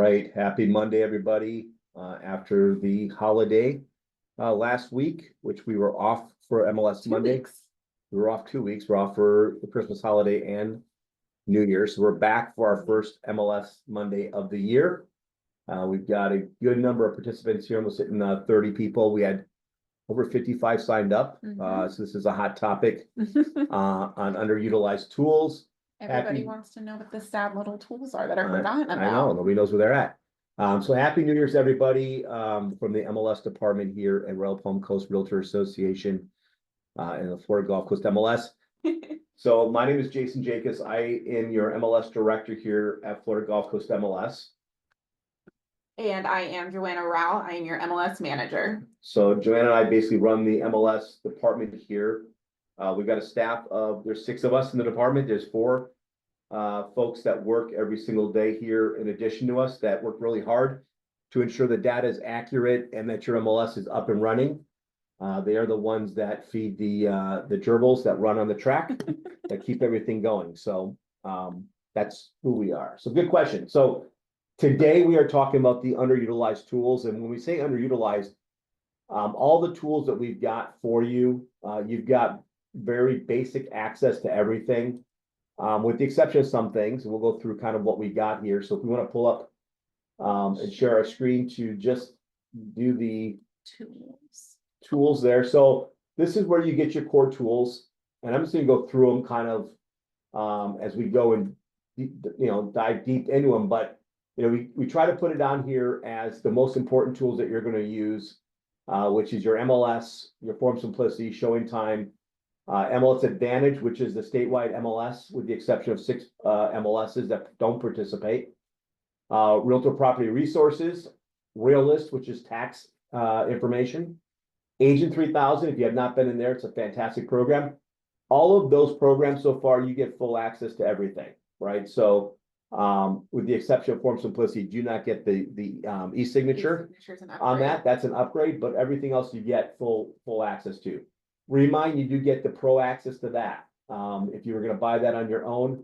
right, happy Monday, everybody. After the holiday last week, which we were off for MLS Monday. We were off 2 weeks. We're off for the Christmas holiday and New Year. So we're back for our first MLS Monday of the year. We've got a good number of participants here, almost hitting 30 people. We had over 55 signed up. So this is a hot topic on underutilized tools. Everybody wants to know what the sad little tools are that are forgotten about. I know, nobody knows where they're at. So happy New Year's, everybody, from the MLS department here at Royal Palm Coast Realtor Association in the Florida Gulf Coast MLS. So my name is Jason Jacobs. I am your MLS director here at Florida Gulf Coast MLS. And I am Joanna Rao. I am your MLS manager. So Joanna and I basically run the MLS department here. We've got a staff of, there's 6 of us in the department. There's 4 folks that work every single day here in addition to us that work really hard to ensure the data is accurate and that your MLS is up and running. They are the ones that feed the gerbils that run on the track that keep everything going. So that's who we are. So good question. So today we are talking about the underutilized tools. And when we say underutilized, all the tools that we've got for you, you've got very basic access to everything, with the exception of some things, and we'll go through kind of what we got here. So if we want to pull up and share our screen to just do the tools there. So this is where you get your core tools, and I'm just going to go through them kind of as we go and dive deep into them. But we try to put it on here as the most important tools that you're going to use, which is your MLS, your Form Simplicity, Showing Time, MLS Advantage, which is the statewide MLS, with the exception of 6 MLSs that don't participate. Realtor Property Resources, Realist, which is tax information. Agent 3000, if you have not been in there, it's a fantastic program. All of those programs so far, you get full access to everything, right? So with the exception of Form Simplicity, do not get the e-signature on that. That's an upgrade, but everything else you get full access to. Remind you do get the pro access to that. If you were going to buy that on your own,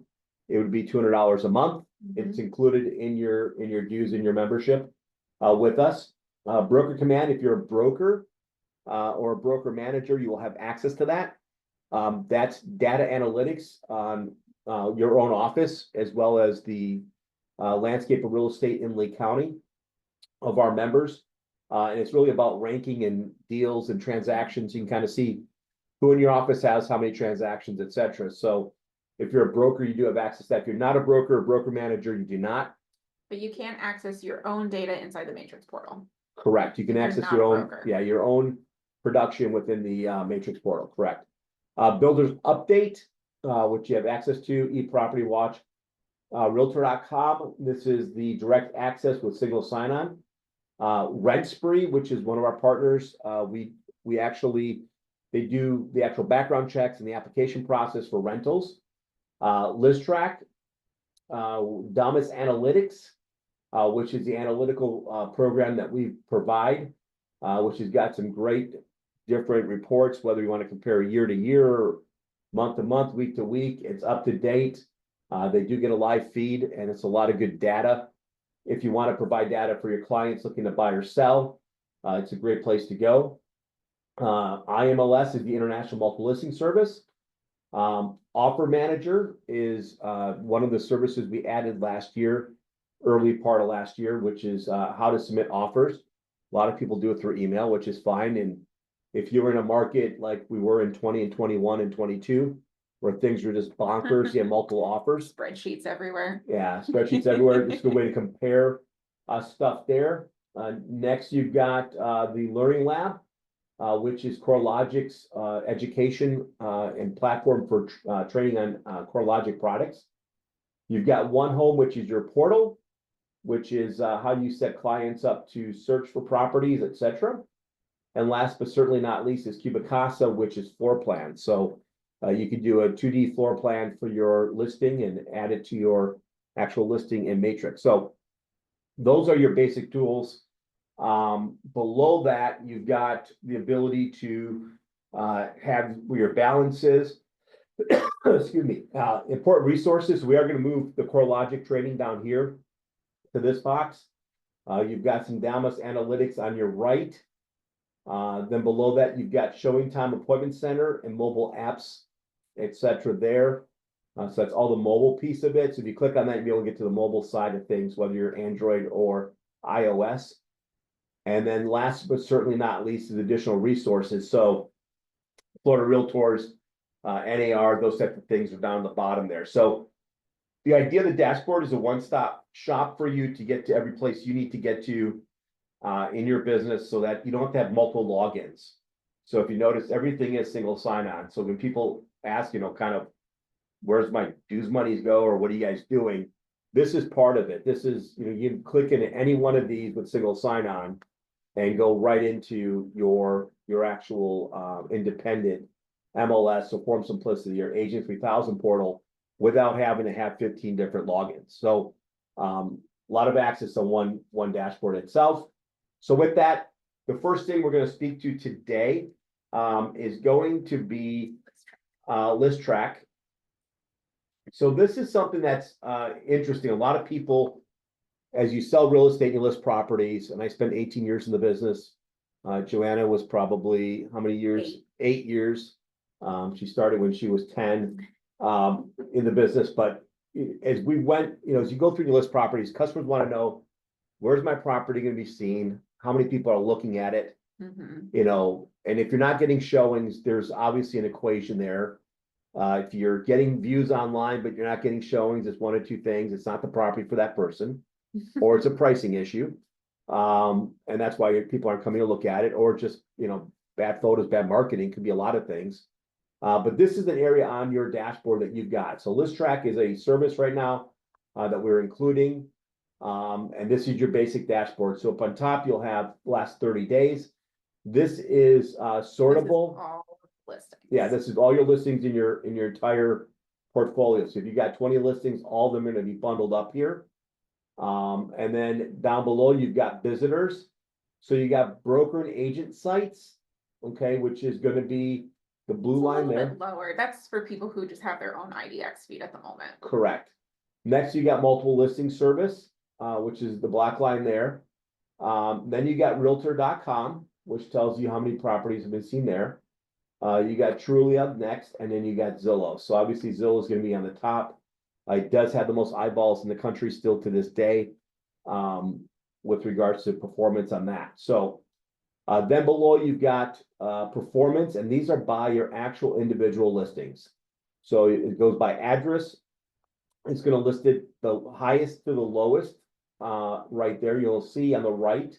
it would be $200 a month. It's included in your dues and your membership with us. Broker Command, if you're a broker or a broker manager, you will have access to that. That's data analytics on your own office, as well as the landscape of real estate in Lee County of our members. And it's really about ranking and deals and transactions. You can kind of see who in your office has how many transactions, etc. So if you're a broker, you do have access to that. If you're not a broker or broker manager, you do not. But you can access your own data inside the Matrix portal. Correct. You can access your own, your own production within the Matrix portal. Correct. Builders Update, which you have access to, eProperty Watch, Realtor.com. This is the direct access with single sign-on. Rent Spree, which is one of our partners. We actually, they do the actual background checks and the application process for rentals. ListTrack, Damas Analytics, which is the analytical program that we provide, which has got some great different reports, whether you want to compare year to year, month to month, week to week. It's up to date. They do get a live feed, and it's a lot of good data. If you want to provide data for your clients looking to buy or sell, it's a great place to go. IMLS is the International Multiple Listing Service. Offer Manager is one of the services we added last year, early part of last year, which is how to submit offers. A lot of people do it through email, which is fine. And if you were in a market like we were in 20 and 21 and 22, where things were just bonkers, you have multiple offers. Spreadsheets everywhere. Yeah, spreadsheets everywhere. It's a good way to compare stuff there. Next, you've got the Learning Lab, which is CoreLogic's education and platform for training on CoreLogic products. You've got One Home, which is your portal, which is how you set clients up to search for properties, etc. And last but certainly not least is Cubicasa, which is floor plan. So you could do a 2D floor plan for your listing and add it to your actual listing in Matrix. So those are your basic tools. Below that, you've got the ability to have your balances. Excuse me. Important resources. We are going to move the CoreLogic training down here to this box. You've got some Dallas Analytics on your right. Then below that, you've got Showing Time Appointment Center and mobile apps, etc. there. So that's all the mobile piece of it. So if you click on that, you'll be able to get to the mobile side of things, whether you're Android or iOS. And then last but certainly not least is additional resources. So Florida Realtors, NAR, those types of things are down at the bottom there. So the idea of the dashboard is a one-stop shop for you to get to every place you need to get to in your business so that you don't have to have multiple logins. So if you notice, everything is single sign-on. So when people ask, kind of, where's my dues monies go or what are you guys doing? This is part of it. This is, you can click into any one of these with single sign-on and go right into your actual independent MLS, so Form Simplicity or Agent 3000 portal without having to have 15 different logins. So a lot of access on one dashboard itself. So with that, the first thing we're going to speak to today is going to be list track. So this is something that's interesting. A lot of people, as you sell real estate, you list properties, and I spent 18 years in the business. Joanna was probably how many years? 8 years. She started when she was 10 in the business. But as we went, as you go through your list properties, customers want to know, where's my property going to be seen? How many people are looking at it? And if you're not getting showings, there's obviously an equation there. If you're getting views online, but you're not getting showings, it's one of two things. It's not the property for that person, or it's a pricing issue. And that's why people aren't coming to look at it, or just, bad photos, bad marketing, could be a lot of things. But this is an area on your dashboard that you've got. So List Track is a service right now that we're including. And this is your basic dashboard. So up on top, you'll have last 30 days. This is sortable. This is all listings. Yeah, this is all your listings in your entire portfolio. So if you got 20 listings, all of them are going to be bundled up here. And then down below, you've got visitors. So you got broker and agent sites, okay, which is going to be the blue line there. Bit lower. That's for people who just have their own IDX feed at the moment. Correct. Next, you got multiple listing service, which is the black line there. Then you got realtor.com, which tells you how many properties have been seen there. You got Truly up next, and then you got Zillow. So obviously Zillow is going to be on the top. It does have the most eyeballs in the country still to this day, with regards to performance on that. So then below you've got performance, and these are by your actual individual listings. So it goes by address. It's going to list it the highest to the lowest right there. You'll see on the right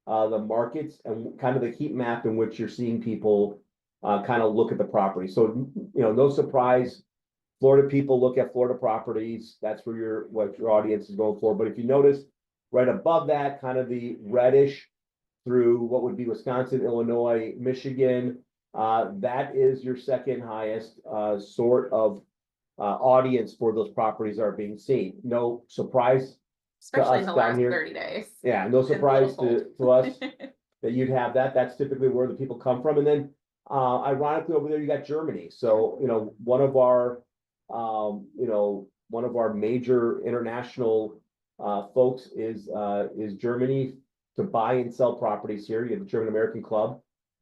the markets and kind of the heat map in which you're seeing people kind of look at the property. So, no surprise, Florida people look at Florida properties. That's where what your audience is going for. But if you notice right above that, kind of the reddish through what would be Wisconsin, Illinois, Michigan, that is your second highest sort of audience for those properties are being seen. No surprise. Especially in the last here. 30 days. Yeah, no surprise to us that you'd have that. That's typically where the people come from. And then ironically over there you got Germany. So, one of our major international folks is Germany to buy and sell properties here. You have the German American Club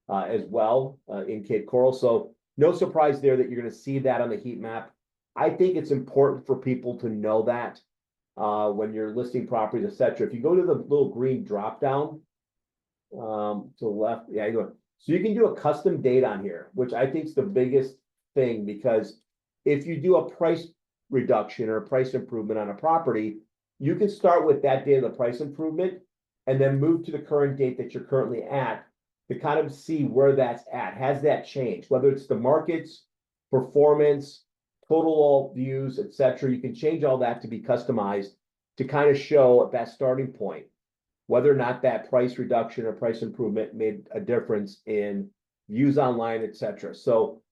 as well in Cape Coral. So no surprise there that you're going to see that on the heat map. I think it's important for people to know that when you're listing properties, etc. If you go to the little green drop down to the left, yeah, so you can do a custom date on here, which I think is the biggest thing, because if you do a price reduction or a price improvement on a property, you can start with that date of the price improvement and then move to the current date that you're currently at to kind of see where that's at. Has that changed? Whether it's the markets, performance, total all views, etc. You can change all that to be customized to kind of show at that starting point whether or not that price reduction or price improvement made a difference in views online, etc. So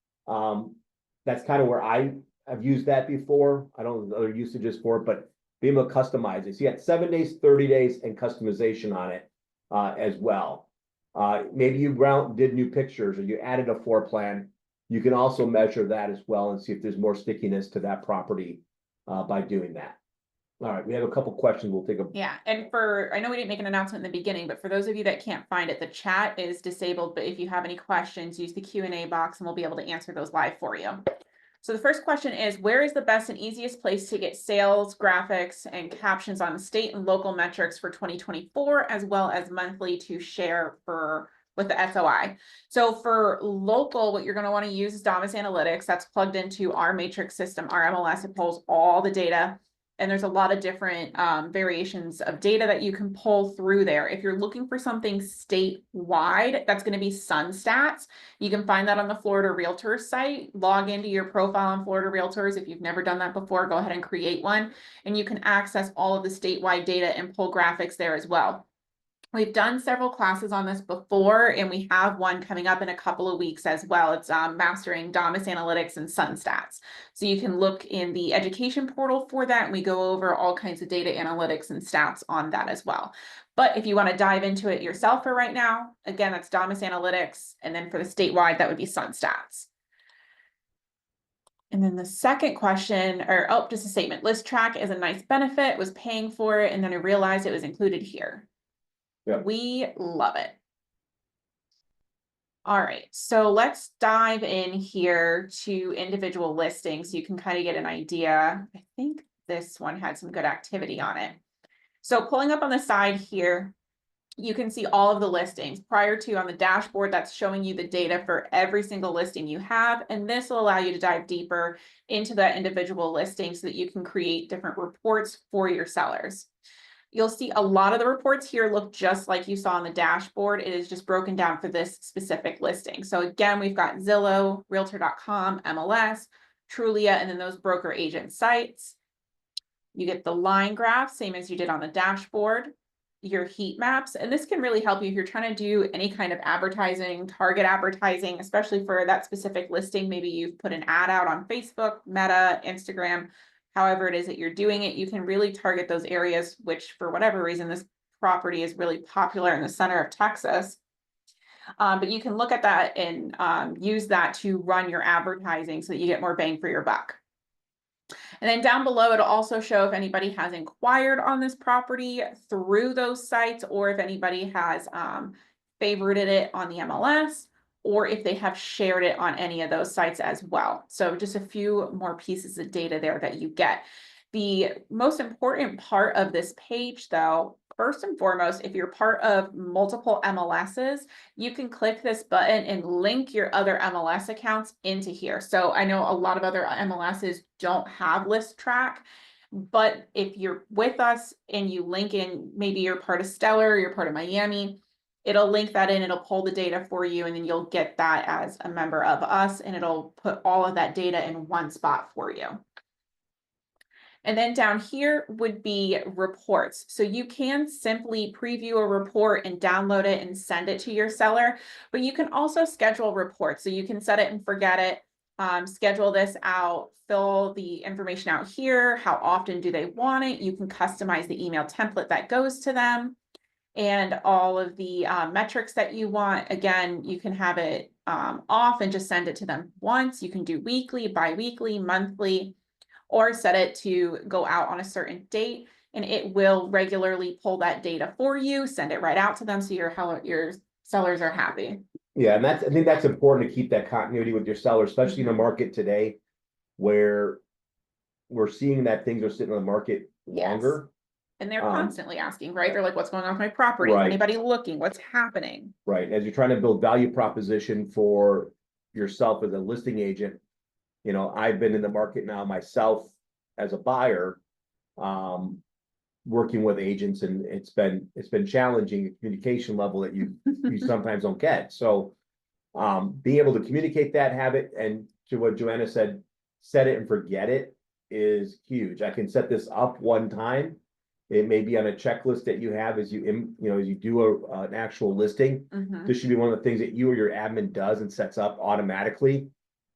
that's kind of where I've used that before. I don't know other usages for it, but being able to customize it. So you got 7 days, 30 days, and customization on it as well. Maybe you did new pictures or you added a floor plan. You can also measure that as well and see if there's more stickiness to that property by doing that. All right, we have a couple questions. We'll take a, Yeah, and I know we didn't make an announcement in the beginning, but for those of you that can't find it, the chat is disabled, but if you have any questions, use the Q&A box and we'll be able to answer those live for you. So the first question is, where is the best and easiest place to get sales, graphics, and captions on state and local metrics for 2024, as well as monthly to share with the SOI? So for local, what you're going to want to use is Domus Analytics. That's plugged into our matrix system, our MLS. It pulls all the data. And there's a lot of different variations of data that you can pull through there. If you're looking for something statewide, that's going to be SunStats. You can find that on the Florida Realtors site. Log into your profile on Florida Realtors. If you've never done that before, go ahead and create one. And you can access all of the statewide data and pull graphics there as well. We've done several classes on this before, and we have one coming up in a couple of weeks as well. It's mastering Domus Analytics and SunStats. So you can look in the education portal for that, and we go over all kinds of data analytics and stats on that as well. But if you want to dive into it yourself for right now, again, that's Domus Analytics. And then for the statewide, that would be SunStats. And then the second question, just a statement, list track is a nice benefit, was paying for it, and then I realized it was included here. Yeah. We love it. All right, so let's dive in here to individual listings so you can kind of get an idea. I think this one had some good activity on it. So pulling up on the side here, you can see all of the listings. Prior to on the dashboard, that's showing you the data for every single listing you have. And this will allow you to dive deeper into that individual listing so that you can create different reports for your sellers. You'll see a lot of the reports here look just like you saw on the dashboard. It is just broken down for this specific listing. So again, we've got Zillow, Realtor.com, MLS, Trulia, and then those broker agent sites. You get the line graph, same as you did on the dashboard, your heat maps, and this can really help you if you're trying to do any kind of advertising, target advertising, especially for that specific listing. Maybe you've put an ad out on Facebook, Meta, Instagram, however it is that you're doing it, you can really target those areas, which for whatever reason, this property is really popular in the center of Texas. But you can look at that and use that to run your advertising so that you get more bang for your buck. And then down below, it'll also show if anybody has inquired on this property through those sites, or if anybody has favorited it on the MLS, or if they have shared it on any of those sites as well. So just a few more pieces of data there that you get. The most important part of this page, though, first and foremost, if you're part of multiple MLSs, you can click this button and link your other MLS accounts into here. So I know a lot of other MLSs don't have list track, but if you're with us and you link in, maybe you're part of Stellar, you're part of Miami, it'll link that in, it'll pull the data for you, and then you'll get that as a member of us, and it'll put all of that data in one spot for you. And then down here would be reports. So you can simply preview a report and download it and send it to your seller, but you can also schedule reports. So you can set it and forget it, schedule this out, fill the information out here. How often do they want it? You can customize the email template that goes to them. And all of the metrics that you want. Again, you can have it off and just send it to them once. You can do weekly, bi-weekly, monthly, or set it to go out on a certain date, and it will regularly pull that data for you, send it right out to them so your sellers are happy. yeah, and I think that's important to keep that continuity with your seller, especially in the market today, where we're seeing that things are sitting on the market longer. Yes. And they're constantly asking, right? They're like, what's going on with my property? Right. Anybody looking? What's happening? Right. As you're trying to build value proposition for yourself as a listing agent, you know, I've been in the market now myself as a buyer, working with agents, and it's been challenging at communication level that you sometimes don't get. So being able to communicate that, have it, and to what Joanna said, set it and forget it is huge. I can set this up one time. It may be on a checklist that you have as you do an actual listing. Mm-hmm. This should be one of the things that you or your admin does and sets up automatically.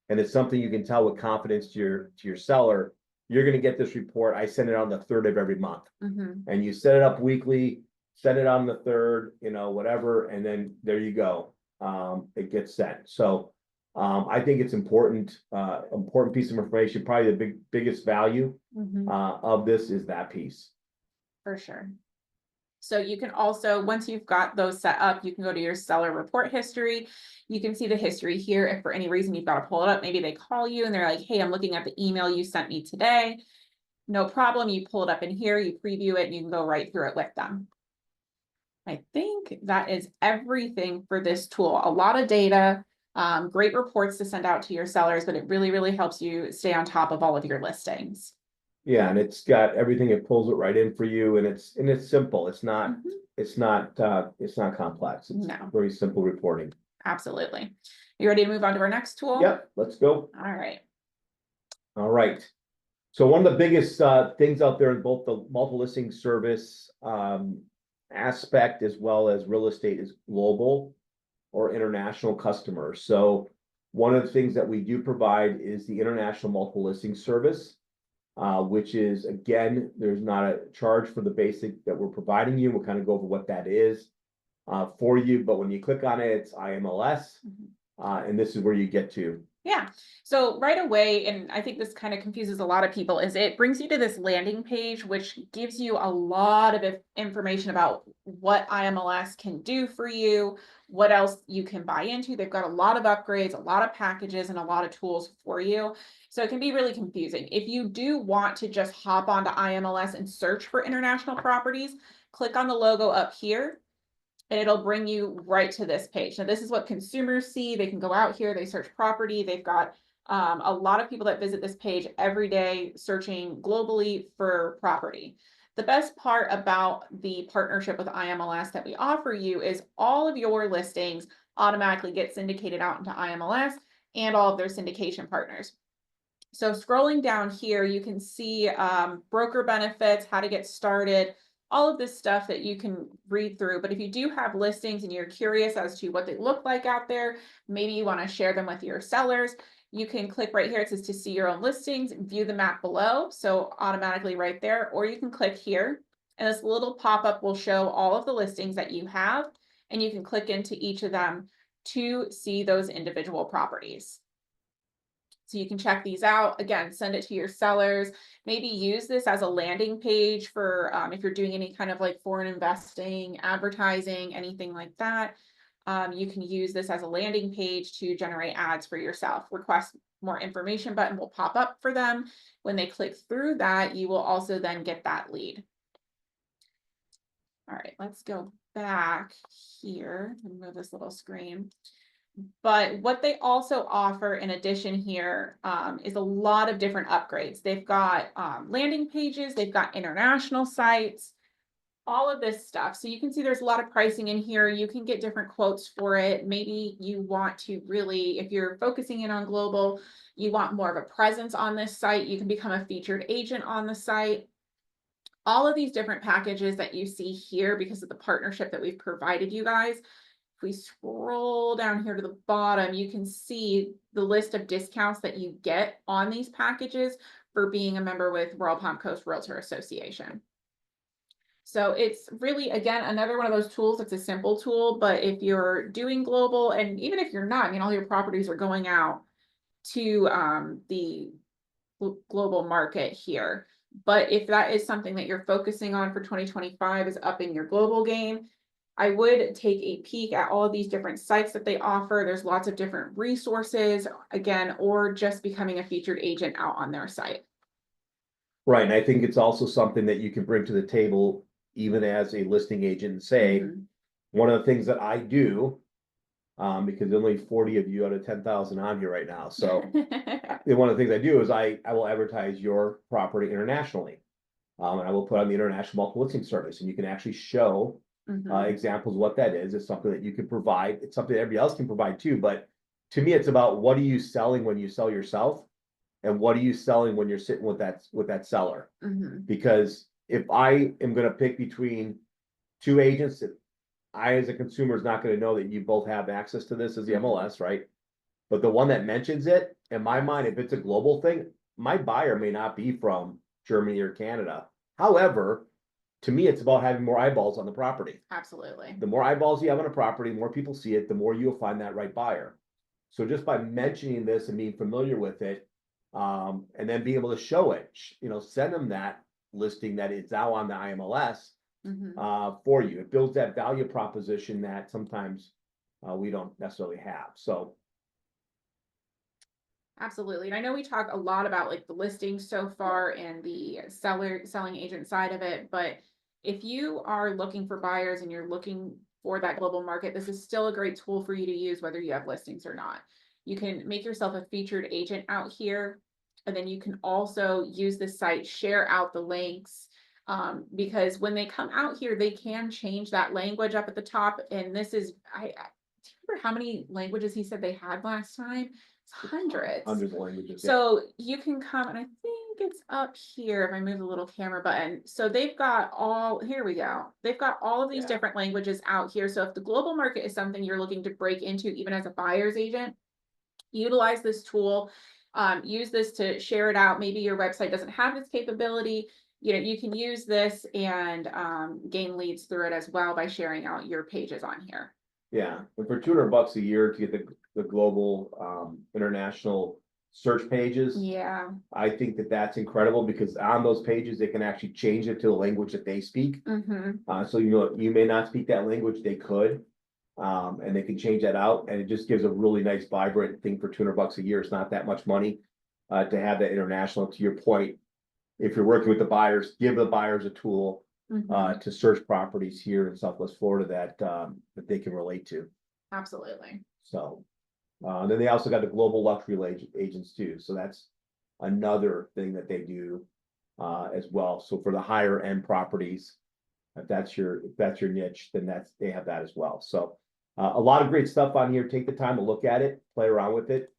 And it's something you can tell with confidence to your seller. You're going to get this report. I send it on the 3rd of every month. Mm-hmm. And you set it up weekly, send it on the 3rd, whatever. And then there you go. It gets sent. So I think it's important piece of information. Probably the biggest value of this is that piece. For sure. So you can also, once you've got those set up, you can go to your seller report history. You can see the history here. If for any reason you've got to pull it up, maybe they call you and they're like, hey, I'm looking at the email you sent me today. No problem. You pull it up in here, you preview it, and you can go right through it with them. I think that is everything for this tool. A lot of data, great reports to send out to your sellers, but it really, really helps you stay on top of all of your listings. Yeah, and it's got everything. It pulls it right in for you, and it's simple. It's not complex. It's very simple reporting. Absolutely. You ready to move on to our next tool? Yep, let's go. All right. All right. So one of the biggest things out there in both the multiple listing service aspect as well as real estate is global or international customers. So one of the things that we do provide is the international multiple listing service. Which is, again, there's not a charge for the basic that we're providing you. We'll kind of go over what that is for you. But when you click on it, it's IMLS, and this is where you get to. Yeah. So right away, and I think this kind of confuses a lot of people, is it brings you to this landing page, which gives you a lot of information about what IMLS can do for you, what else you can buy into. They've got a lot of upgrades, a lot of packages, and a lot of tools for you. So it can be really confusing. If you do want to just hop onto IMLS and search for international properties, click on the logo up here, and it'll bring you right to this page. Now, this is what consumers see. They can go out here, they search property. They've got a lot of people that visit this page every day searching globally for property. The best part about the partnership with IMLS that we offer you is all of your listings automatically get syndicated out into IMLS and all of their syndication partners. So scrolling down here, you can see broker benefits, how to get started, all of this stuff that you can read through. But if you do have listings and you're curious as to what they look like out there, maybe you want to share them with your sellers, you can click right here. It says to see your own listings, view the map below. So automatically right there, or you can click here and this little pop-up will show all of the listings that you have, and you can click into each of them to see those individual properties. So you can check these out. Again, send it to your sellers. Maybe use this as a landing page for if you're doing any kind of like foreign investing, advertising, anything like that. You can use this as a landing page to generate ads for yourself. Request more information button will pop up for them. When they click through that, you will also then get that lead. All right, let's go back here and move this little screen. But what they also offer in addition here is a lot of different upgrades. They've got landing pages, they've got international sites, all of this stuff. So you can see there's a lot of pricing in here. You can get different quotes for it. Maybe you want to really, if you're focusing in on global, you want more of a presence on this site, you can become a featured agent on the site. All of these different packages that you see here because of the partnership that we've provided you guys. If we scroll down here to the bottom, you can see the list of discounts that you get on these packages for being a member with Royal Palm Coast Realtor Association. So it's really, again, another one of those tools. It's a simple tool, but if you're doing global, and even if you're not, I mean, all your properties are going out to the global market here. But if that is something that you're focusing on for 2025 is upping your global game, I would take a peek at all of these different sites that they offer. There's lots of different resources, again, or just becoming a featured agent out on their site. Right, and I think it's also something that you can bring to the table even as a listing agent and say, one of the things that I do, because there's only 40 of you out of 10,000 on here right now. So one of the things I do is I will advertise your property internationally. And I will put on the international multiple listing service, and you can actually show examples of what that is. It's something that you can provide. It's something that everybody else can provide too. But to me, it's about what are you selling when you sell yourself, and what are you selling when you're sitting with that seller? Because if I am going to pick between two agents, I as a consumer is not going to know that you both have access to this as the MLS, right? But the one that mentions it, in my mind, if it's a global thing, my buyer may not be from Germany or Canada. However, to me, it's about having more eyeballs on the property. Absolutely. The more eyeballs you have on a property, the more people see it, the more you'll find that right buyer. So just by mentioning this and being familiar with it, and then being able to show it, send them that listing that it's now on the IMLS for you. It builds that value proposition that sometimes we don't necessarily have. So Absolutely. And I know we talk a lot about like the listings so far and the selling agent side of it, but if you are looking for buyers and you're looking for that global market, this is still a great tool for you to use whether you have listings or not. You can make yourself a featured agent out here, and then you can also use the site, share out the links, because when they come out here, they can change that language up at the top. And this is, do you remember how many languages he said they had last time? Hundreds. Hundreds of languages. So you can come, and I think it's up here if I move the little camera button. So they've got all, here we go. They've got all of these different languages out here. So if the global market is something you're looking to break into, even as a buyer's agent, utilize this tool, use this to share it out. Maybe your website doesn't have this capability. You can use this and gain leads through it as well by sharing out your pages on here. Yeah, and for $200 a year to get the global international search pages, Yeah. I think that's incredible because on those pages they can actually change it to the language that they speak. So you may not speak that language, they could, and they can change that out, and it just gives a really nice, vibrant thing for $200 a year. It's not that much money to have that international. To your point, if you're working with the buyers, give the buyers a tool to search properties here in Southwest Florida that they can relate to. Absolutely. So, then they also got the global luxury agents too. So that's another thing that they do as well. So for the higher end properties, if that's your niche, then they have that as well. So a lot of great stuff on here. Take the time to look at it, play around with it.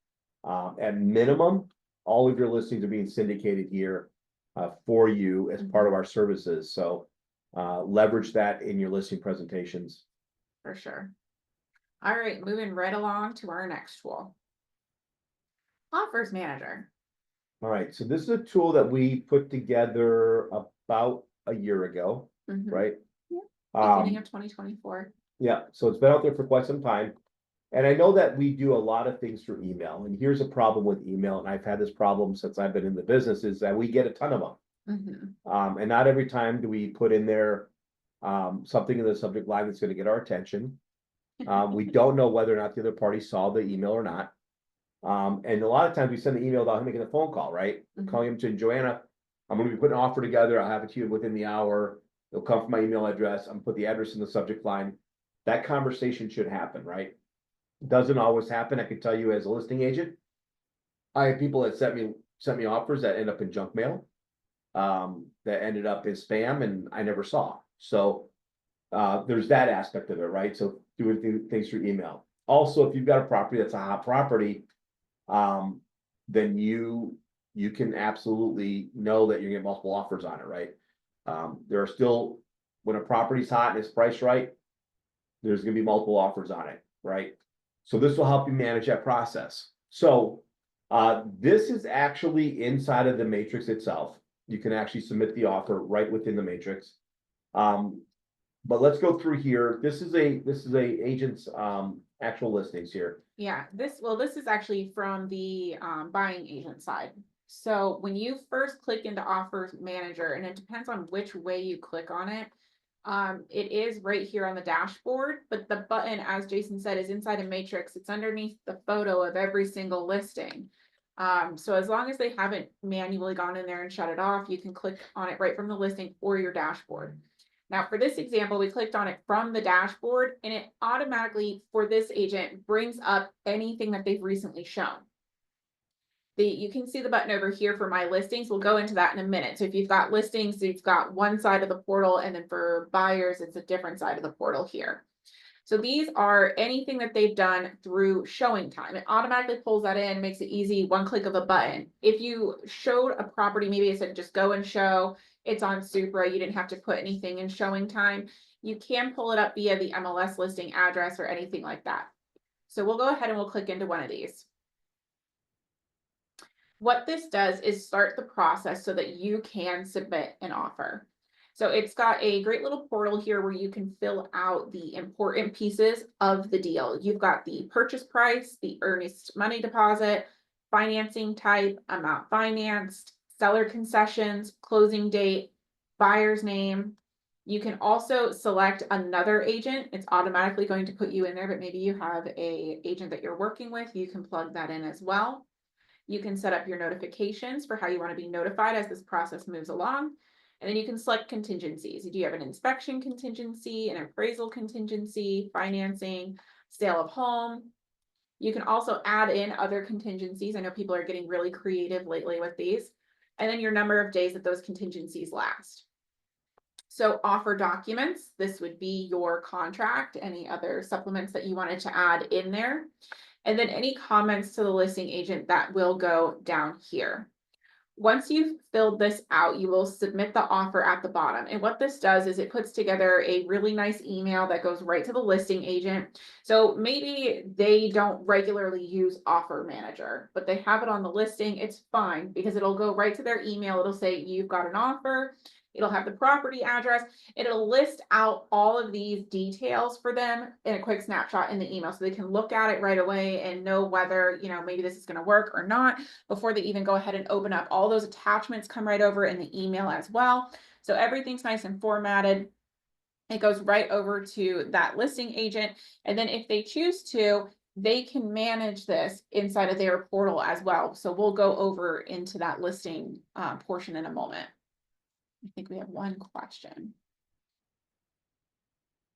At minimum, all of your listings are being syndicated here for you as part of our services. So leverage that in your listing presentations. For sure. All right, moving right along to our next tool. Offers Manager. All right, so this is a tool that we put together about a year ago, right? Yeah. Beginning of 2024. Yeah, so it's been out there for quite some time. And I know that we do a lot of things through email. And here's a problem with email, and I've had this problem since I've been in the business, is that we get a ton of them. And not every time do we put in there something in the subject line that's going to get our attention. We don't know whether or not the other party saw the email or not. And a lot of times we send the email without making a phone call, right? Calling him to Joanna, I'm going to be putting an offer together. I'll have it to you within the hour. It'll come from my email address. I'm going to put the address in the subject line. That conversation should happen, right? Doesn't always happen. I can tell you as a listing agent, I have people that sent me offers that end up in junk mail, that ended up in spam, and I never saw. So there's that aspect of it, right? So doing things through email. Also, if you've got a property that's a hot property, then you can absolutely know that you're getting multiple offers on it, right? There are still, when a property's hot and it's priced right, there's gonna be multiple offers on it, right? So this will help you manage that process. So this is actually inside of the matrix itself. You can actually submit the offer right within the matrix. But let's go through here. This is a agent's actual listings here. Yeah, this is actually from the buying agent side. So when you first click into Offers Manager, and it depends on which way you click on it, it is right here on the dashboard, but the button, as Jason said, is inside a matrix. It's underneath the photo of every single listing. So as long as they haven't manually gone in there and shut it off, you can click on it right from the listing or your dashboard. Now, for this example, we clicked on it from the dashboard, and it automatically, for this agent, brings up anything that they've recently shown. You can see the button over here for My Listings. We'll go into that in a minute. So if you've got listings, you've got one side of the portal, and then for buyers, it's a different side of the portal here. So these are anything that they've done through showing time. It automatically pulls that in, makes it easy, one click of a button. If you showed a property, maybe it said just go and show, it's on Supra, you didn't have to put anything in showing time, you can pull it up via the MLS listing address or anything like that. So we'll go ahead and we'll click into one of these. What this does is start the process so that you can submit an offer. So it's got a great little portal here where you can fill out the important pieces of the deal. You've got the purchase price, the earnest money deposit, financing type, amount financed, seller concessions, closing date, buyer's name. You can also select another agent. It's automatically going to put you in there, but maybe you have a agent that you're working with. You can plug that in as well. You can set up your notifications for how you want to be notified as this process moves along. And then you can select contingencies. Do you have an inspection contingency, an appraisal contingency, financing, sale of home? You can also add in other contingencies. I know people are getting really creative lately with these. And then your number of days that those contingencies last. So offer documents, this would be your contract, any other supplements that you wanted to add in there. And then any comments to the listing agent that will go down here. Once you've filled this out, you will submit the offer at the bottom. And what this does is it puts together a really nice email that goes right to the listing agent. So maybe they don't regularly use Offer Manager, but they have it on the listing. It's fine because it'll go right to their email. It'll say, you've got an offer. It'll have the property address. It'll list out all of these details for them in a quick snapshot in the email so they can look at it right away and know whether, maybe this is going to work or not before they even go ahead and open up. All those attachments come right over in the email as well. So everything's nice and formatted. It goes right over to that listing agent. And then if they choose to, they can manage this inside of their portal as well. So we'll go over into that listing portion in a moment. I think we have one question.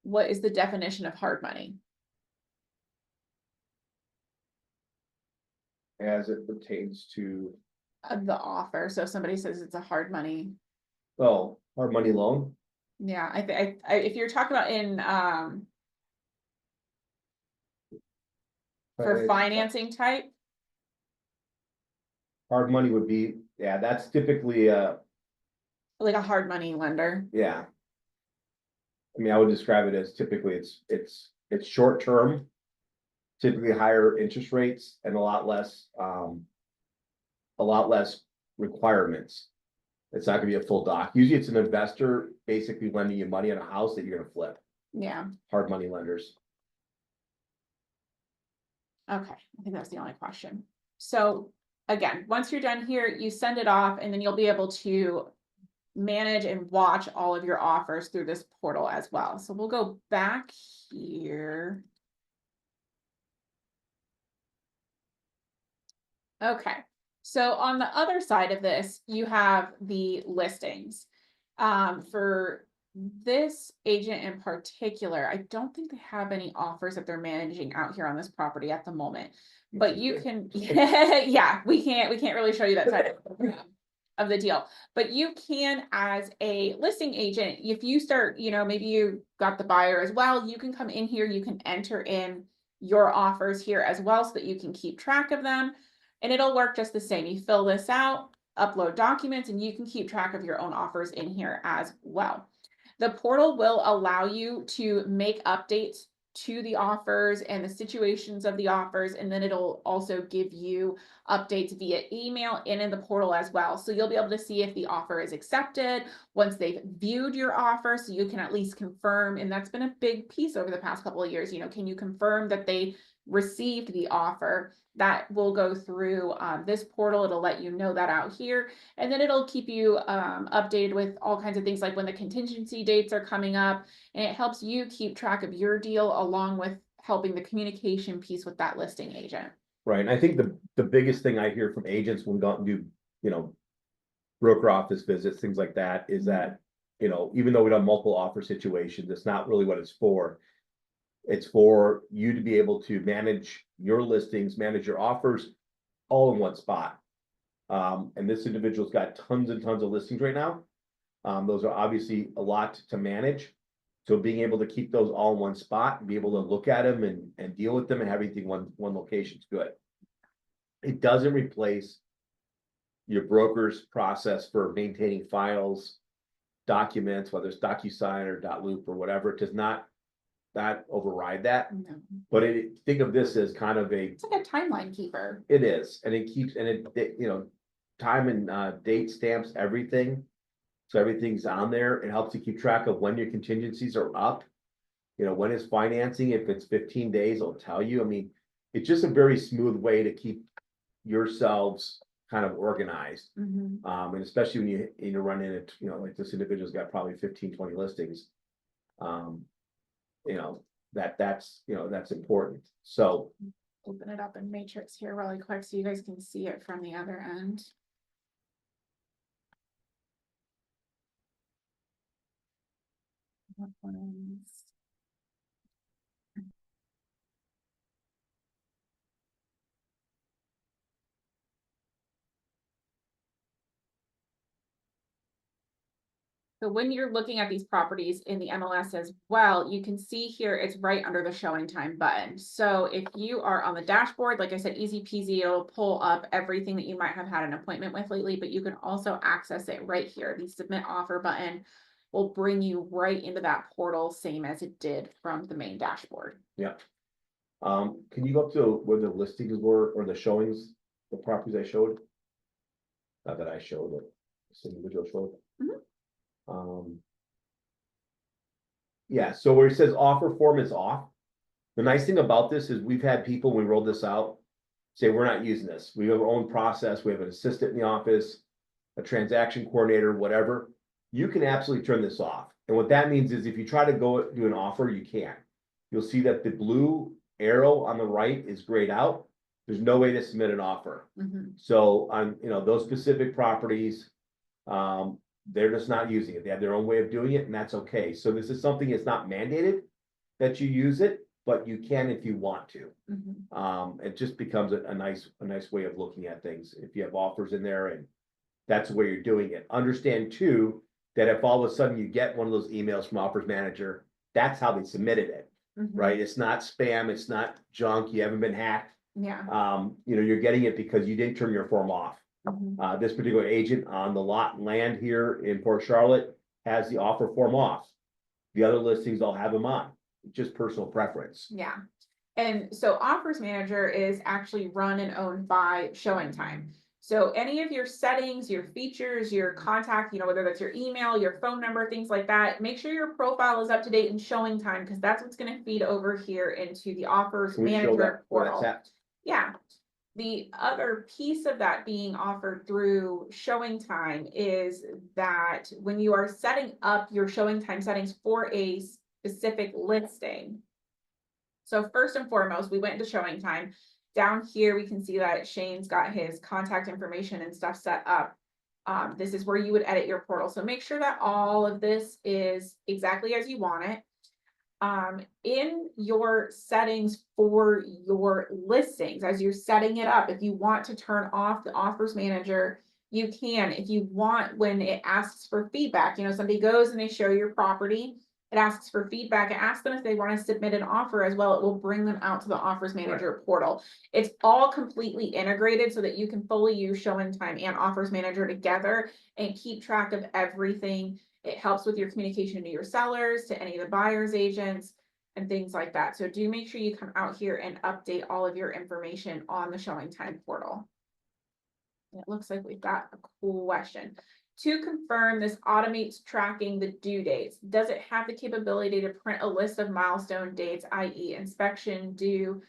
What is the definition of hard money? As it pertains to, The offer. So if somebody says it's a hard money. well, hard money loan. Yeah, I think if you're talking about in for financing type. Hard money would be, yeah, that's typically Like a hard money lender. yeah. I mean, I would describe it as typically it's short term, typically higher interest rates and a lot less requirements. It's not gonna be a full doc. Usually it's an investor basically lending you money on a house that you're gonna flip. Yeah. Hard money lenders. Okay, I think that's the only question. So again, once you're done here, you send it off and then you'll be able to manage and watch all of your offers through this portal as well. So we'll go back here. Okay, so on the other side of this, you have the listings. For this agent in particular, I don't think they have any offers that they're managing out here on this property at the moment. But you can, yeah, we can't really show you that side of the deal. But you can, as a listing agent, if you start, maybe you got the buyer as well, you can come in here, you can enter in your offers here as well so that you can keep track of them. And it'll work just the same. You fill this out, upload documents, and you can keep track of your own offers in here as well. The portal will allow you to make updates to the offers and the situations of the offers, and then it'll also give you updates via email and in the portal as well. So you'll be able to see if the offer is accepted once they've viewed your offer, so you can at least confirm, and that's been a big piece over the past couple of years, can you confirm that they received the offer? That will go through this portal. It'll let you know that out here, and then it'll keep you updated with all kinds of things like when the contingency dates are coming up, and it helps you keep track of your deal along with helping the communication piece with that listing agent. Right, and I think the biggest thing I hear from agents when we go out and do, broker office visits, things like that, is that, even though we don't have multiple offer situations, it's not really what it's for. It's for you to be able to manage your listings, manage your offers all in one spot. And this individual's got tons and tons of listings right now. Those are obviously a lot to manage. So being able to keep those all in one spot and be able to look at them and deal with them and have everything one location is good. It doesn't replace your broker's process for maintaining files, documents, whether it's DocuSign or .loop or whatever. It does not override that. No. But think of this as kind of It's like a timeline keeper. it is, and it keeps, and it time and date stamps everything. So everything's on there. It helps you keep track of when your contingencies are up. You know, when is financing, if it's 15 days, it'll tell you. I mean, it's just a very smooth way to keep yourselves kind of organized. Mhm. And especially when you run into, you know, like this individual's got probably 15, 20 listings. You know, that's important. So Open it up in Matrix here really quick so you guys can see it from the other end. What ones? So when you're looking at these properties in the MLS as well, you can see here, it's right under the showing time button. So if you are on the dashboard, like I said, easy peasy, it'll pull up everything that you might have had an appointment with lately, but you can also access it right here. The submit offer button will bring you right into that portal, same as it did from the main dashboard. yeah. Can you go up to where the listings were or the showings, the properties I showed? Not that I showed, but this individual showed. Yeah, so where it says offer form is off. The nice thing about this is we've had people, when we rolled this out, say, we're not using this. We have our own process. We have an assistant in the office, a transaction coordinator, whatever. You can absolutely turn this off. And what that means is if you try to go do an offer, you can't. You'll see that the blue arrow on the right is grayed out. There's no way to submit an offer. So on, you know, those specific properties, they're just not using it. They have their own way of doing it, and that's okay. So this is something that's not mandated that you use it, but you can if you want to. It just becomes a nice way of looking at things. If you have offers in there and that's the way you're doing it. Understand too, that if all of a sudden you get one of those emails from Offers Manager, that's how they submitted it, right? It's not spam, it's not junk, you haven't been hacked. Yeah. You know, you're getting it because you didn't turn your form off. This particular agent on the lot and land here in Port Charlotte has the offer form off. The other listings all have them on, just personal preference. Yeah. And so Offers Manager is actually run and owned by Showing Time. So any of your settings, your features, your contact, you know, whether that's your email, your phone number, things like that, make sure your profile is up to date in Showing Time, because that's what's going to feed over here into the Offers Can we show Manager that where portal. that's at? Yeah. The other piece of that being offered through Showing Time is that when you are setting up your Showing Time settings for a specific listing. So first and foremost, we went into Showing Time. Down here, we can see that Shane's got his contact information and stuff set up. This is where you would edit your portal. So make sure that all of this is exactly as you want it. In your settings for your listings, as you're setting it up, if you want to turn off the Offers Manager, you can. If you want, when it asks for feedback, you know, somebody goes and they show your property, it asks for feedback, and ask them if they want to submit an offer as well. It will bring them out to the Offers Manager portal. It's all completely integrated so that you can fully use Showing Time and Offers Manager together and keep track of everything. It helps with your communication to your sellers, to any of the buyers agents, and things like that. So do make sure you come out here and update all of your information on the Showing Time portal. It looks like we've got a question. To confirm, this automates tracking the due dates. Does it have the capability to print a list of milestone dates, i.e. inspection, due,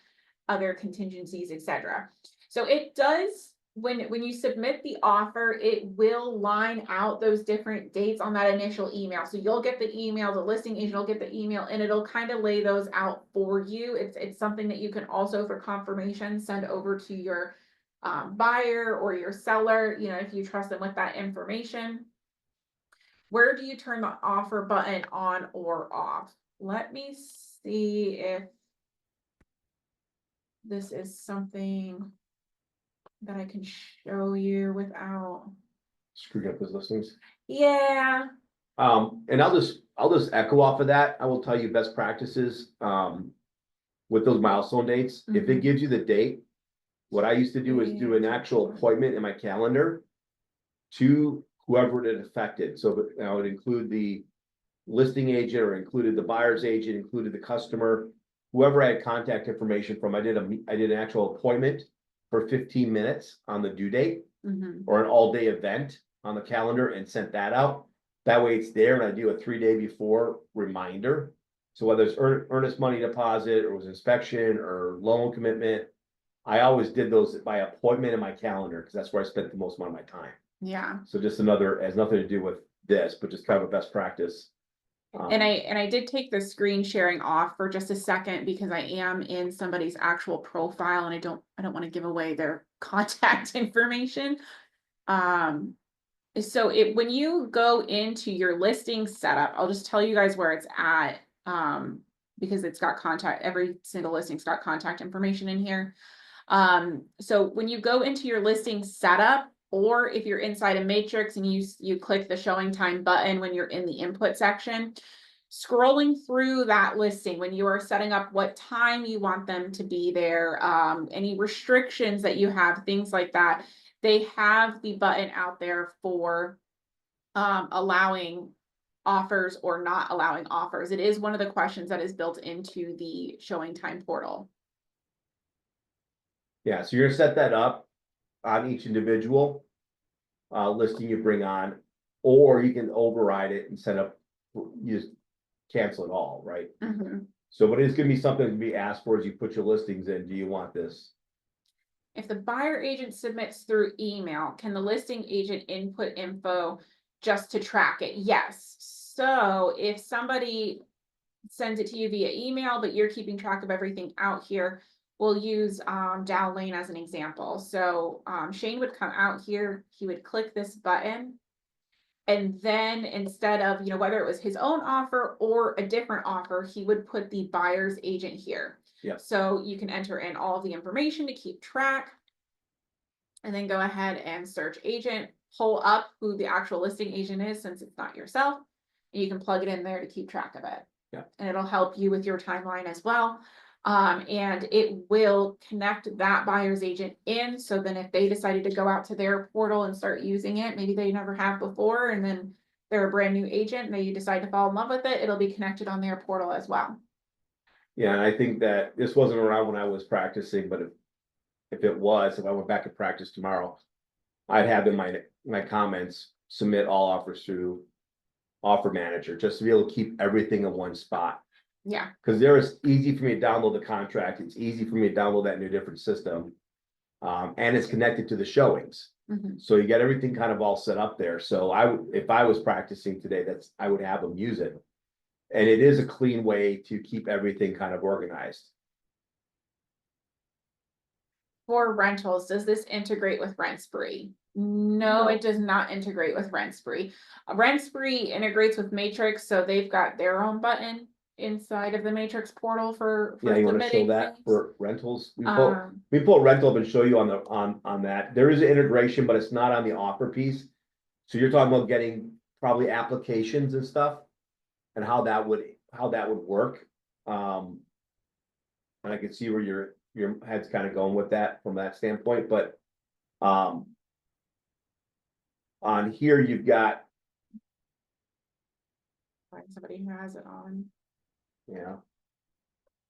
other contingencies, etc.? So it does. When you submit the offer, it will line out those different dates on that initial email. So you'll get the email, the listing agent will get the email, and it'll kind of lay those out for you. It's something that you can also, for confirmation, send over to your buyer or your seller, you know, if you trust them with that information. Where do you turn the offer button on or off? Let me see if this is something that I can show you without Screwed up his listings. Yeah. And I'll just echo off of that. I will tell you best practices with those milestone dates. If it gives you the date, what I used to do is do an actual appointment in my calendar to whoever it affected. So I would include the listing agent, or included the buyer's agent, included the customer, whoever I had contact information from. I did an actual appointment for 15 minutes on the due date, or an all-day event on the calendar, and sent that out. That way it's there, and I do a 3-day before reminder. So whether it's earnest money deposit, or it was inspection, or loan commitment, I always did those by appointment in my calendar, because that's where I spent the most amount of my time. Yeah. So just another, has nothing to do with this, but just kind of a best practice. And I did take the screen sharing off for just a second because I am in somebody's actual profile and I don't want to give away their contact information. So when you go into your listing setup, I'll just tell you guys where it's at. Because it's got every single listing's got contact information in here. So when you go into your listing setup, or if you're inside a matrix and you click the showing time button when you're in the input section, scrolling through that listing when you are setting up what time you want them to be there, any restrictions that you have, things like that, they have the button out there for allowing offers or not allowing offers. It is one of the questions that is built into the showing time portal. Yeah, so you're gonna set that up on each individual listing you bring on, or you can override it and set up, you just cancel it all, right? So, but it's gonna be something to be asked for as you put your listings in. Do you want this? If the buyer agent submits through email, can the listing agent input info just to track it? Yes. So if somebody sends it to you via email, but you're keeping track of everything out here, we'll use Dow Lane as an example. So Shane would come out here, he would click this button, and then instead of, whether it was his own offer or a different offer, he would put the buyer's agent here. Yeah. So you can enter in all of the information to keep track, and then go ahead and search agent, pull up who the actual listing agent is, since it's not yourself, and you can plug it in there to keep track of it. Yeah. And it'll help you with your timeline as well. And it will connect that buyer's agent in. So then if they decided to go out to their portal and start using it, maybe they never have before, and then they're a brand new agent and they decide to fall in love with it, it'll be connected on their portal as well. Yeah, and I think that this wasn't around when I was practicing, but if it was, if I went back to practice tomorrow, I'd have in my comments, submit all offers through Offer Manager, just to be able to keep everything in one spot. Yeah. Because it's easy for me to download the contract. It's easy for me to download that in a different system. And it's connected to the showings. So you get everything kind of all set up there. So if I was practicing today, I would have them use it. And it is a clean way to keep everything kind of organized. For rentals, does this integrate with Rent Spree? No, it does not integrate with Rent Spree. Rent Spree integrates with Matrix, so they've got their own button inside of the Matrix portal for Yeah, you want to show submitting that things. for rentals? We pull rental up and show you on that. There is an integration, but it's not on the offer piece. So you're talking about getting probably applications and stuff, and how that would work. And I can see where your head's kind of going with that from that standpoint, but on here you've got, Find somebody who has it on. yeah.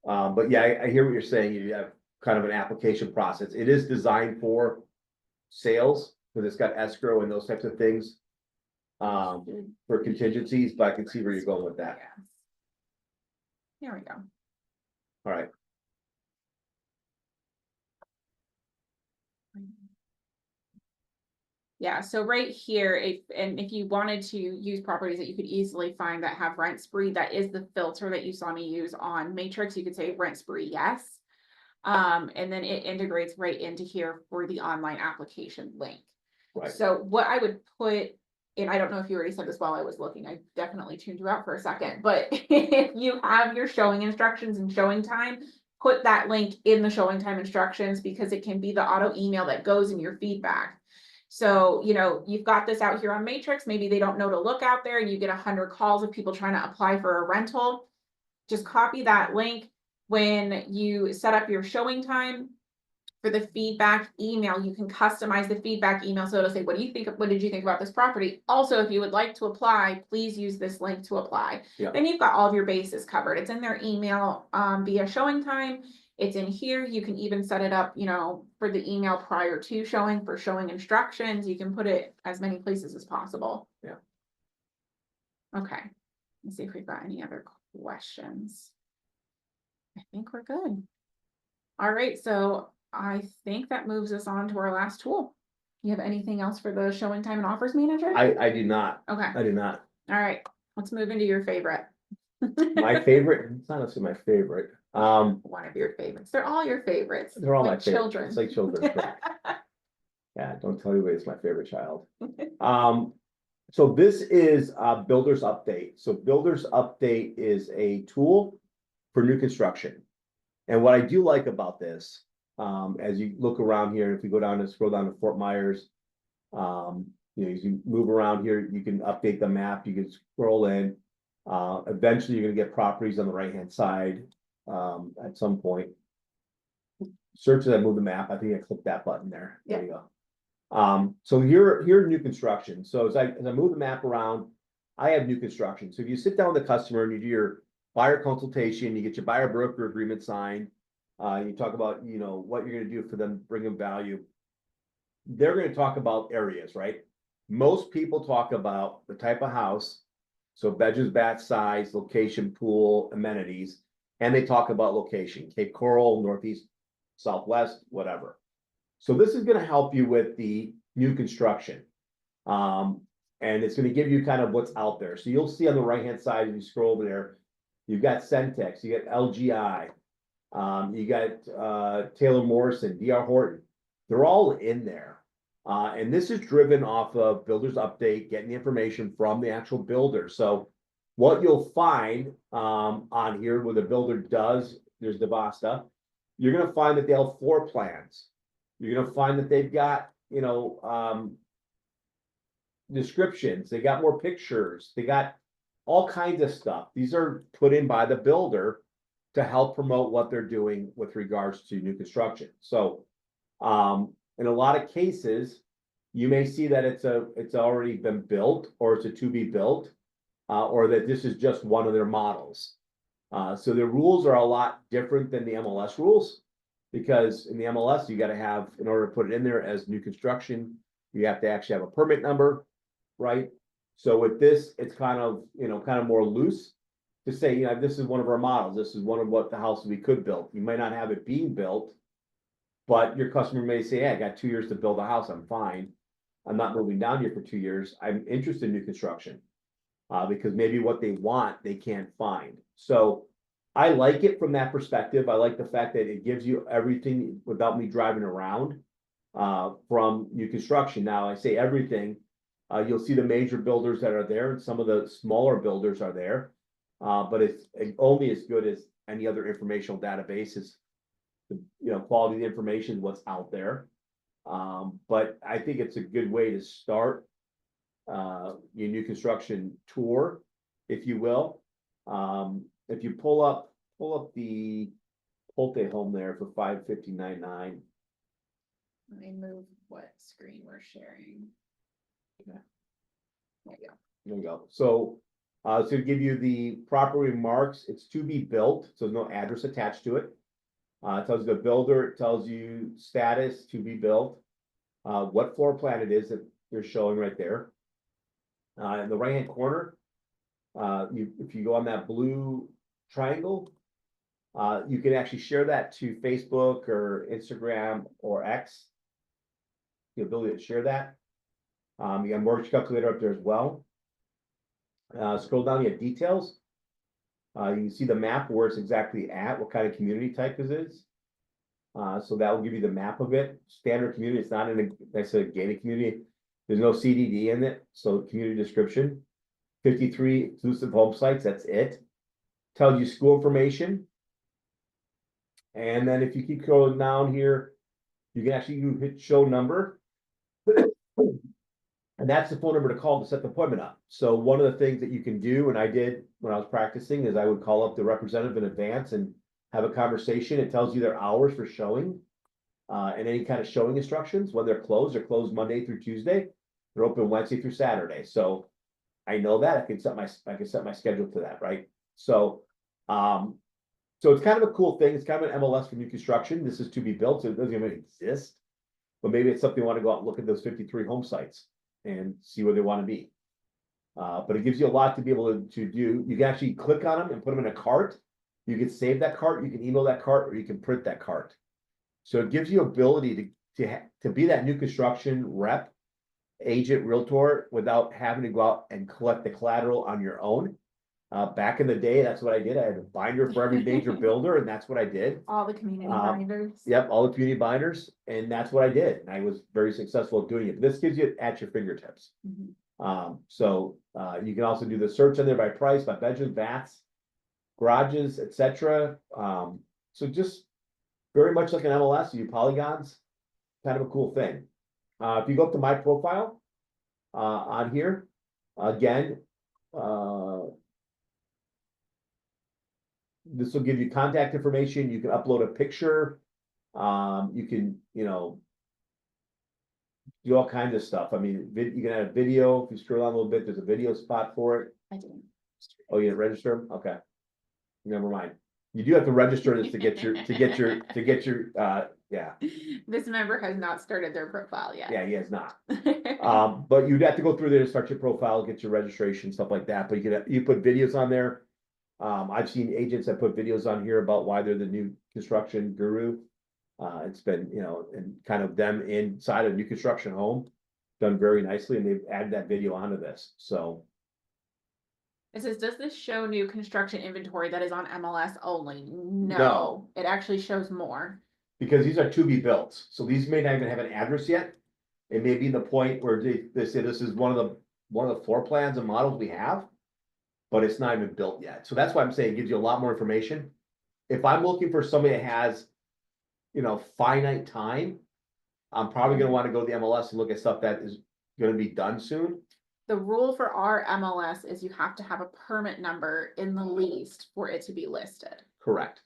But yeah, I hear what you're saying. You have kind of an application process. It is designed for sales, because it's got escrow and those types of things. For contingencies, but I can see where you're going with that. Yes. Here we go. All right. Yeah, so right here, if you wanted to use properties that you could easily find that have Rent Spree, that is the filter that you saw me use on Matrix. You could say Rent Spree, yes. And then it integrates right into here for the online application link. Right. So what I would put, and I don't know if you already said this while I was looking, I definitely tuned you out for a second, but if you have your showing instructions and showing time, put that link in the showing time instructions, because it can be the auto email that goes in your feedback. So, you've got this out here on Matrix, maybe they don't know to look out there and you get 100 calls of people trying to apply for a rental. Just copy that link. When you set up your showing time for the feedback email, you can customize the feedback email. So it'll say, what did you think about this property? Also, if you would like to apply, please use this link to apply. Yeah. Then you've got all of your bases covered. It's in their email via showing time. It's in here. You can even set it up, for the email prior to showing, for showing instructions. You can put it as many places as possible. Yeah. Okay, let's see if we've got any other questions. I think we're good. All right, so I think that moves us on to our last tool. You have anything else for the showing time and offers manager? I do not, Okay, I do not. all right, let's move into your favorite. My favorite, it's not necessarily my favorite. One of your favorites. They're all your favorites. They're all like my favorite. children. It's like children. Yeah, don't tell anybody it's my favorite child. So this is Builder's Update. So Builder's Update is a tool for new construction. And what I do like about this, as you look around here, if we go down and scroll down to Fort Myers, you know, as you move around here, you can update the map, you can scroll in. Eventually, you're gonna get properties on the right-hand side at some point. Search as I move the map. I think I clicked that button there. There you go. So here new construction. So as I move the map around, I have new construction. So if you sit down with the customer and you do your buyer consultation, you get your buyer broker agreement signed, you talk about, you know, what you're gonna do for them, bring them value. They're gonna talk about areas, right? Most people talk about the type of house, so bedrooms, bath size, location, pool, amenities, and they talk about location, Cape Coral, Northeast, Southwest, whatever. So this is gonna help you with the new construction. And it's gonna give you kind of what's out there. So you'll see on the right-hand side, as you scroll there, you've got Centex, you got LGI, you got Taylor Morrison, DR Horton. They're all in there. And this is driven off of Builder's Update, getting the information from the actual builder. So what you'll find on here where the builder does, there's Devasta, you're gonna find that they have floor plans. You're gonna find that they've got, you know, descriptions, they got more pictures, they got all kinds of stuff. These are put in by the builder to help promote what they're doing with regards to new construction. So, in a lot of cases, you may see that it's already been built, or it's a to be built, or that this is just one of their models. So the rules are a lot different than the MLS rules, because in the MLS, you got to have, in order to put it in there as new construction, you have to actually have a permit number, right? So with this, it's kind of, you know, kind of more loose to say, you know, this is one of our models. This is one of what the house we could build. You might not have it being built, but your customer may say, hey, I got 2 years to build a house. I'm fine. I'm not moving down here for 2 years. I'm interested in new construction. Because maybe what they want, they can't find. So I like it from that perspective. I like the fact that it gives you everything without me driving around from new construction. Now, I say everything. You'll see the major builders that are there, and some of the smaller builders are there. But it's only as good as any other informational databases. You know, quality of the information, what's out there. But I think it's a good way to start your new construction tour, if you will. If you pull up the Pulte home there for $559.9. Let me move what screen we're sharing. Yeah. There you go. There you go. So, to give you the proper remarks, it's to be built, so there's no address attached to it. It tells you the builder, it tells you status to be built, what floor plan it is that you're showing right there. In the right-hand corner, if you go on that blue triangle, you can actually share that to Facebook or Instagram or X. The ability to share that. You got a mortgage calculator up there as well. Scroll down, you have details. You can see the map where it's exactly at, what kind of community type this is. So that will give you the map of it. Standard community, it's not in a, like I said, gated community. There's no CDD in it, so community description. 53 exclusive home sites, that's it. Tells you school information. And then if you keep going down here, you can actually hit show number. And that's the phone number to call to set the appointment up. So one of the things that you can do, and I did when I was practicing, is I would call up the representative in advance and have a conversation. It tells you their hours for showing, and any kind of showing instructions. When they're closed Monday through Tuesday. They're open Wednesday through Saturday. So I know that I can set my schedule to that, right? So, so it's kind of a cool thing. It's kind of an MLS for new construction. This is to be built, so it doesn't even exist. But maybe it's something you want to go out and look at those 53 home sites and see where they want to be. But it gives you a lot to be able to do. You can actually click on them and put them in a cart. You can save that cart, you can email that cart, or you can print that cart. So it gives you ability to be that new construction rep, agent, realtor, without having to go out and collect the collateral on your own. Back in the day, that's what I did. I had a binder for every major builder, and that's what I did. All the community binders. Yep, all the community binders, and that's what I did. And I was very successful at doing it. This gives you it at your fingertips. So you can also do the search on there by price, by bedrooms, baths, garages, etc. So just very much like an MLS, you polygons, kind of a cool thing. If you go up to my profile on here, again, this will give you contact information. You can upload a picture. You can, do all kinds of stuff. I mean, you can add a video. If you scroll down a little bit, there's a video spot for it. I didn't. Oh, you didn't register? Okay. Never mind. You do have to register this to get your yeah. This member has not started their profile yet. Yeah, he has not. But you'd have to go through there to start your profile, get your registration, stuff like that. But you put videos on there. I've seen agents that put videos on here about why they're the new construction guru. It's been, and kind of them inside a new construction home done very nicely, and they've added that video onto this. So it says, does this show new construction inventory that is on MLS only? No. It actually shows more. Because these are to be built, so these may not even have an address yet. It may be the point where they say this is one of the floor plans and models we have, but it's not even built yet. So that's why I'm saying it gives you a lot more information. If I'm looking for somebody that has, finite time, I'm probably going to want to go to the MLS and look at stuff that is going to be done soon. The rule for our MLS is you have to have a permit number in the lease for it to be listed. Correct.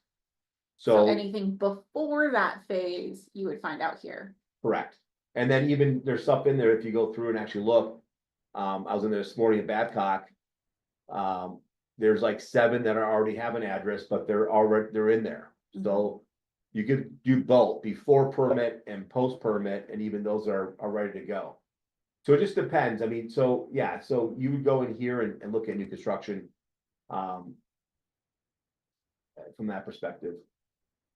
So anything before that phase, you would find out here. Correct. And then even there's stuff in there, if you go through and actually look, I was in there this morning at Babcock. There's like 7 that already have an address, but they're in there. So you could do both before permit and post permit, and even those are ready to go. So it just depends. I mean, so yeah, so you would go in here and look at new construction from that perspective.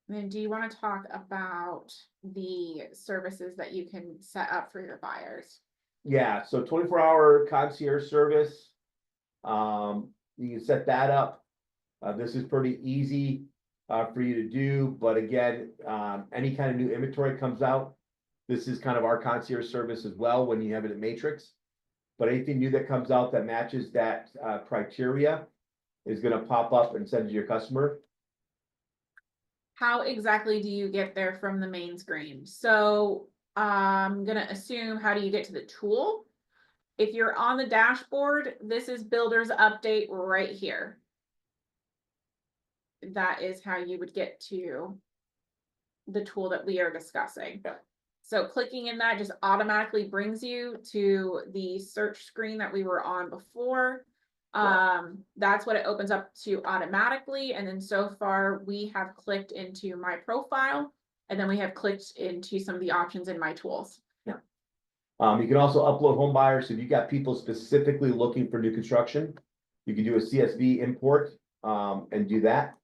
And then do you want to talk about the services that you can set up for your buyers? Yeah, so 24-hour concierge service. You can set that up. This is pretty easy for you to do, but again, any kind of new inventory comes out, this is kind of our concierge service as well when you have it at Matrix. But anything new that comes out that matches that criteria is going to pop up and send to your customer. How exactly do you get there from the main screen? So I'm going to assume, how do you get to the tool? If you're on the dashboard, this is Builder's Update right here. That is how you would get to the tool that we are discussing. Yeah. So clicking in that just automatically brings you to the search screen that we were on before. That's what it opens up to automatically. And then so far we have clicked into my profile, and then we have clicked into some of the options in my tools. Yeah. You can also upload home buyers. If you got people specifically looking for new construction, you can do a CSV import and do that.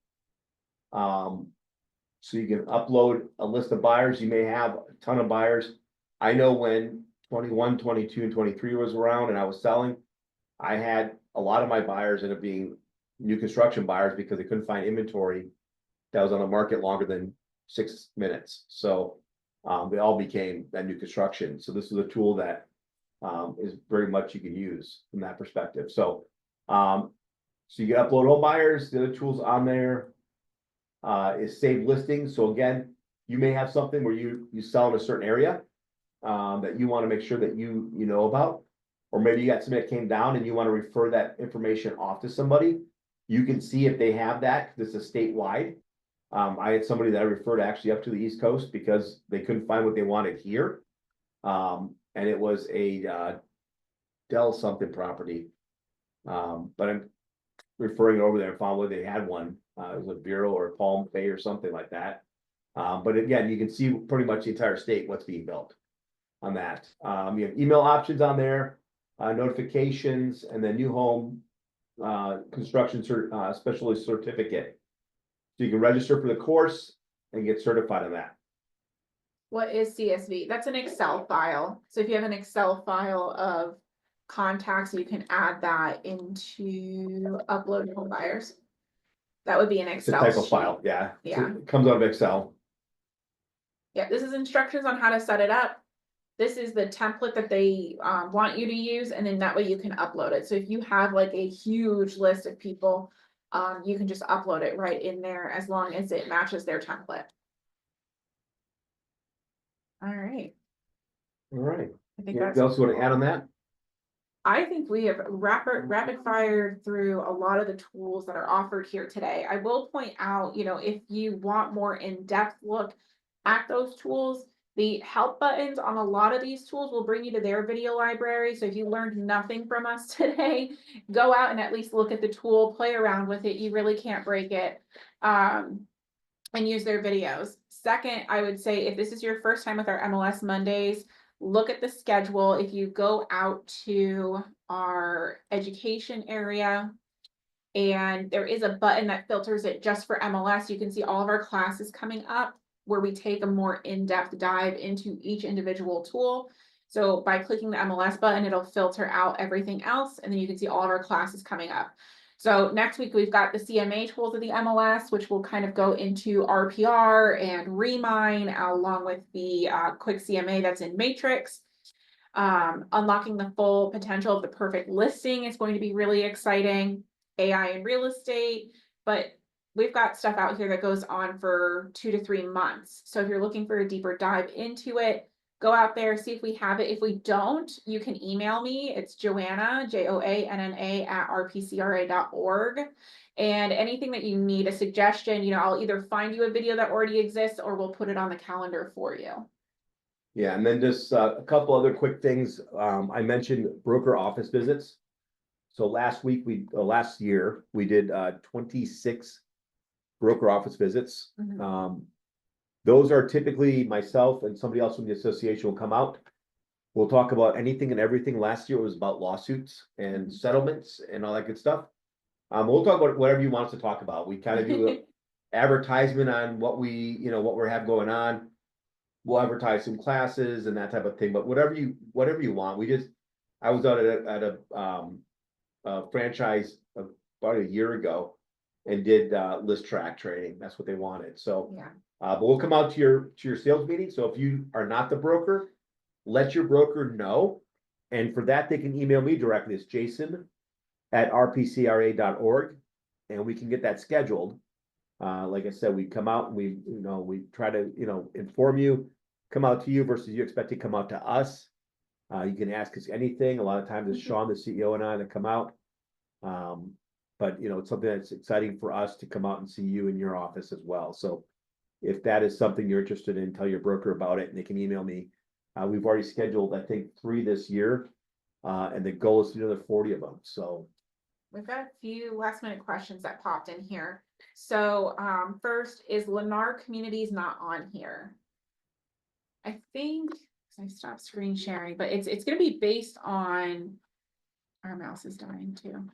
So you can upload a list of buyers. You may have a ton of buyers. I know when 21, 22, and 23 was around and I was selling, I had a lot of my buyers end up being new construction buyers because they couldn't find inventory that was on the market longer than 6 minutes. So they all became that new construction. So this is a tool that is very much you can use from that perspective. So so you can upload home buyers. The other tools on there is save listings. So again, you may have something where you sell in a certain area that you want to make sure that you know about, or maybe you got somebody that came down and you want to refer that information off to somebody. You can see if they have that. This is statewide. I had somebody that I referred actually up to the East Coast because they couldn't find what they wanted here, and it was a Dell something property, but I'm referring over there and found where they had one. It was a Bureau or Palm Bay or something like that. But again, you can see pretty much the entire state what's being built on that. You have email options on there. notifications, and then new home construction specialist certificate. So you can register for the course and get certified on that. What is CSV? That's an Excel file. So if you have an Excel file of contacts, you can add that into upload home buyers. That would be an It's a Excel type of sheet. file, yeah. Yeah. It comes out of Excel. Yeah, this is instructions on how to set it up. This is the template that they want you to use, and then that way you can upload it. So if you have like a huge list of people, you can just upload it right in there as long as it matches their template. All right. All right. I think Anything that's. else you want to add on that? I think we have rapid fired through a lot of the tools that are offered here today. I will point out, you know, if you want more in-depth look at those tools, the help buttons on a lot of these tools will bring you to their video library. So if you learned nothing from us today, go out and at least look at the tool, play around with it. You really can't break it. And use their videos. Second, I would say if this is your first time with our MLS Mondays, look at the schedule. If you go out to our education area, and there is a button that filters it just for MLS, you can see all of our classes coming up where we take a more in-depth dive into each individual tool. So by clicking the MLS button, it'll filter out everything else, and then you can see all of our classes coming up. So next week, we've got the CMA tools of the MLS, which will kind of go into RPR and Remine, along with the quick CMA that's in Matrix. Unlocking the full potential of the perfect listing is going to be really exciting. AI in real estate, but we've got stuff out here that goes on for 2 to 3 months. So if you're looking for a deeper dive into it, go out there, see if we have it. If we don't, you can email me. It's Joanna, JOANNA @rpcra.org. And anything that you need, a suggestion, you know, I'll either find you a video that already exists or we'll put it on the calendar for you. Yeah, and then just a couple other quick things. I mentioned broker office visits. So last year, we did 26 broker office visits. Mhm. Those are typically myself and somebody else from the association will come out. We'll talk about anything and everything. Last year was about lawsuits and settlements and all that good stuff. We'll talk about whatever you want us to talk about. We kind of do an advertisement on what what we have going on. We'll advertise some classes and that type of thing, but whatever you want. I was out at a franchise about a year ago and did list track training. That's what they wanted. So Yeah. but we'll come out to your sales meeting. So if you are not the broker, let your broker know. And for that, they can email me directly. It's jason@rpcra.org, and we can get that scheduled. Like I said, we come out and we try to, inform you, come out to you versus you expect to come out to us. You can ask us anything. A lot of times it's Sean, the CEO, and I that come out. But it's something that's exciting for us to come out and see you in your office as well. So if that is something you're interested in, tell your broker about it and they can email me. We've already scheduled, I think, 3 this year. And the goal is to do another 40 of them. So we've got a few last minute questions that popped in here. So first, is Lennar Communities not on here? I think I stopped screen sharing, but it's going to be based on, our mouse is dying too.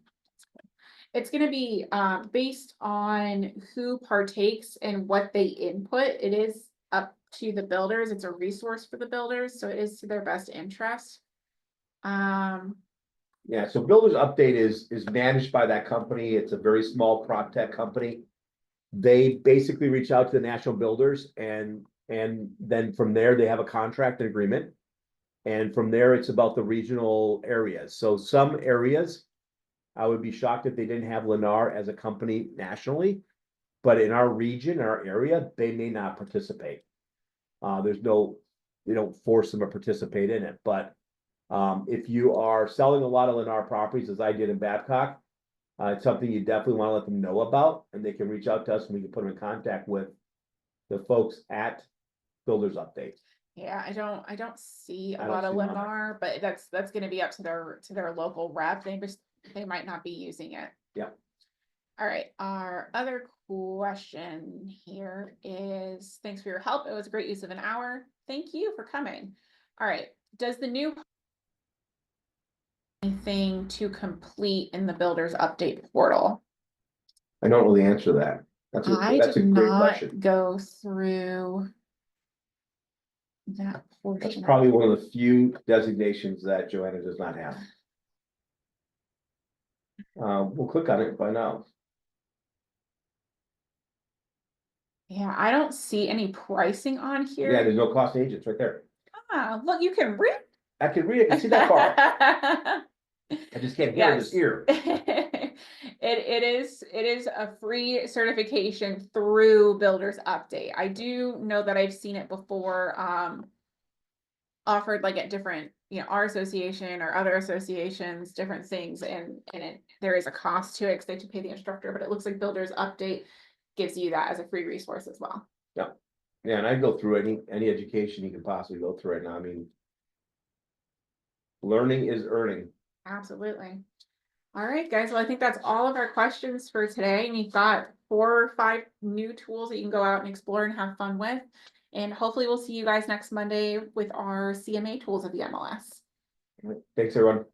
It's going to be based on who partakes and what they input. It is up to the builders. It's a resource for the builders, so it is to their best interest. yeah, so Builders Update is managed by that company. It's a very small prop tech company. They basically reach out to the national builders and then from there they have a contract and agreement. And from there it's about the regional areas. So some areas, I would be shocked if they didn't have Lennar as a company nationally, but in our region, our area, they may not participate. They don't force them to participate in it, but if you are selling a lot of Lennar properties, as I did in Babcock, it's something you definitely want to let them know about, and they can reach out to us and we can put them in contact with the folks at Builders Update. Yeah, I don't see I a don't lot of see none. Lennar, but that's going to be up to their local rep. They might not be using it. Yeah. All right. Our other question here is, thanks for your help. It was a great use of an hour. Thank you for coming. All right. Does the new anything to complete in the builder's update portal. I don't know the answer to that. That's I a did great not question. go through that That's portion. probably one of the few designations that Joanna does not have. We'll click on it and find out. Yeah, I don't see any pricing on Yeah, here. there's no cost agents right there. Ah, look, you can read. I can read it, I can see that far. I just can't hear this ear. It is a free certification through Builders Update. I do know that I've seen it before, offered like at different, you know, our association or other associations, different things, and there is a cost to it because they have to pay the instructor, but it looks like Builders Update gives you that as a free resource as well. Yeah, yeah, and I go through any education you can possibly go through right now. I mean, learning is earning. Absolutely. All right, guys. Well, I think that's all of our questions for today. And you've got 4 or 5 new tools that you can go out and explore and have fun with. And hopefully we'll see you guys next Monday with our CMA tools of the MLS. Thanks, everyone.